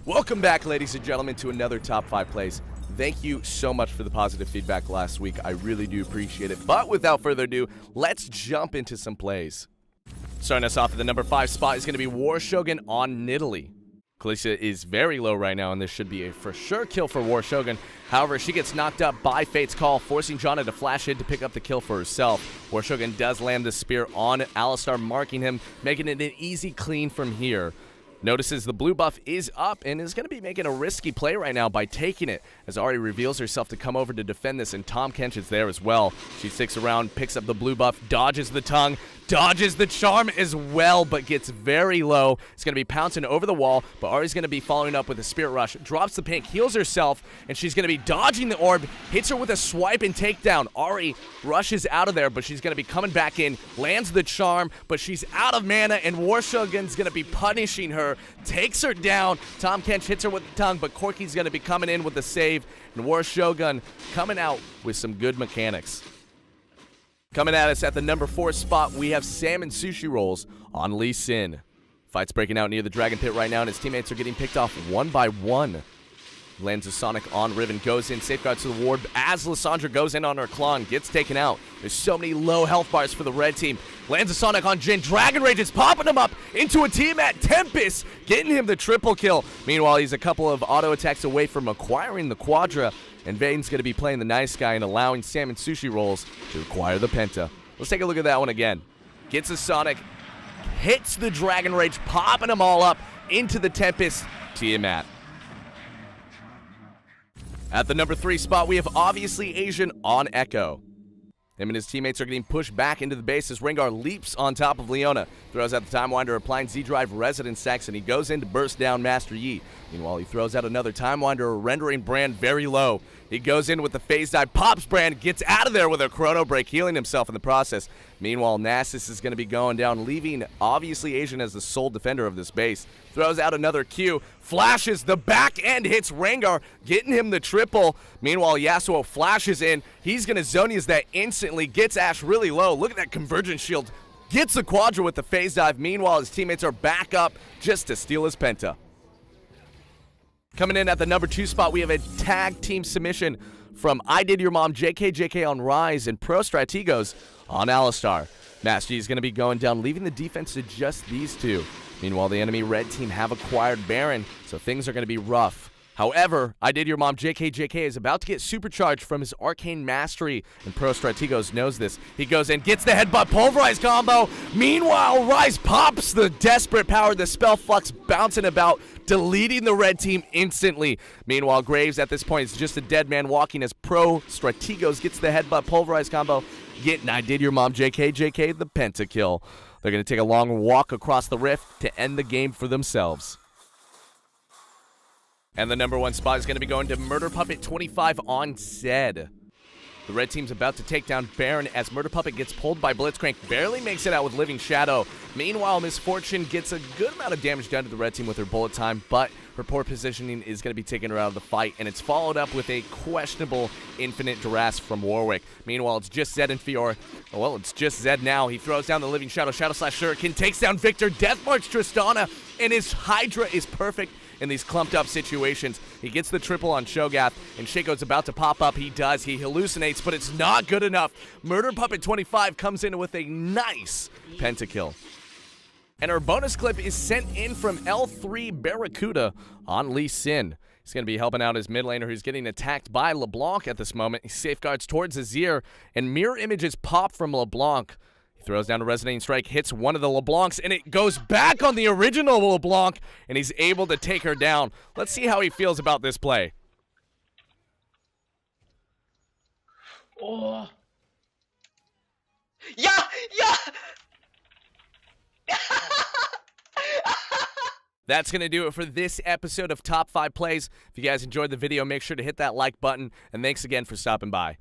Welcome back, ladies and gentlemen, to another Top 5 Plays. Thank you so much for the positive feedback last week. I really do appreciate it. But without further ado, let's jump into some plays. Starting us off at the number 5 spot is going to be War Shogun on Nidalee. Khaleesi is very low right now, and this should be a for sure kill for War Shogun. However, she gets knocked up by Fate's Call, forcing Janna to flash in to pick up the kill for herself. War Shogun does land the spear on Alistar, marking him, making it an easy clean from here. Notices the blue buff is up and is going to be making a risky play right now by taking it, as Ahri reveals herself to come over to defend this, and Tahm Kench is there as well. She sticks around, picks up the blue buff, dodges the tongue, dodges the charm as well, but gets very low. It's going to be pouncing over the wall, but Ahri's going to be following up with a Spirit Rush, drops the pink, heals herself, and she's going to be dodging the orb, hits her with a swipe and takedown. Ahri rushes out of there, but she's going to be coming back in, lands the charm, but she's out of mana, and War Shogun's going to be punishing her, takes her down. Tahm Kench hits her with the tongue, but Corki's going to be coming in with the save, and War Shogun coming out with some good mechanics. Coming at us at the number 4 spot, we have Salmon Sushi Rolls on Lee Sin. Fight's breaking out near the Dragon Pit right now, and his teammates are getting picked off one by one. Lands a Sonic on Riven, goes in, safeguards to the ward as Lissandra goes in on her claw and gets taken out. There's so many low health bars for the red team. Lands a Sonic on Jhin. Dragon Rage is popping him up into a team at Tempest, getting him the triple kill. Meanwhile, he's a couple of auto attacks away from acquiring the Quadra, and Vane's going to be playing the nice guy and allowing Salmon Sushi Rolls to acquire the Penta. Let's take a look at that one again. Gets a Sonic, hits the Dragon Rage, popping them all up into the Tempest. Tiamat. At the number 3 spot, we have obviously Asian on Echo. Him and his teammates are getting pushed back into the base as Rengar leaps on top of Leona. Throws out the Time Winder, applying Z-Drive Resident Sex, and he goes in to burst down Master Yi. Meanwhile, he throws out another Time Winder, rendering Brand very low. He goes in with the phase dive, pops Brand, gets out of there with a Chrono Break, healing himself in the process. Meanwhile, Nasus is going to be going down, leaving obviously Asian as the sole defender of this base. Throws out another Q, flashes the back end, hits Rengar, getting him the triple. Meanwhile, Yasuo flashes in. He's going to Zonia's that instantly, gets Ashe really low. Look at that Convergence Shield. Gets the Quadra with the phase dive. Meanwhile, his teammates are back up just to steal his Penta. Coming in at the number 2 spot, we have a tag team submission from I Did Your Mom, JK on Ryze, and Pro Strategos on Alistar. Master Yi is going to be going down, leaving the defense to just these two. Meanwhile, the enemy red team have acquired Baron, so things are going to be rough. However, I Did Your Mom, JK is about to get supercharged from his Arcane Mastery, and Pro Strategos knows this. He goes in, gets the headbutt, pulverize combo. Meanwhile, Ryze pops the desperate power, the spell flux bouncing about, deleting the red team instantly. Meanwhile, Graves at this point is just a dead man walking as Pro Strategos gets the headbutt, pulverize combo, getting I Did Your Mom, JK the pentakill. They're going to take a long walk across the rift to end the game for themselves. And the number 1 spot is going to be going to Murder Puppet 25 on Zed. The red team's about to take down Baron as Murder Puppet gets pulled by Blitzcrank, barely makes it out with Living Shadow. Meanwhile, Miss Fortune gets a good amount of damage done to the red team with her bullet time, but her poor positioning is going to be taking her out of the fight, and it's followed up with a questionable Infinite Duress from Warwick. Meanwhile, it's just Zed and Fiora. Well, it's just Zed now. He throws down the Living Shadow, Shadow Slash Shuriken, takes down Victor, Death March Tristana, and his Hydra is perfect in these clumped up situations. He gets the triple on Shogath, and Shaco's about to pop up. He does. He hallucinates, but it's not good enough. Murder Puppet 25 comes in with a nice pentakill. And our bonus clip is sent in from L3 Barracuda on Lee Sin. He's going to be helping out his mid laner who's getting attacked by LeBlanc at this moment. He safeguards towards Azir, and mirror images pop from LeBlanc. Throws down a Resonating Strike, hits one of the LeBlancs, and it goes back on the original LeBlanc, and he's able to take her down. Let's see how he feels about this play. Oh. Yeah! That's going to do it for this episode of Top 5 Plays. If you guys enjoyed the video, make sure to hit that like button, and thanks again for stopping by.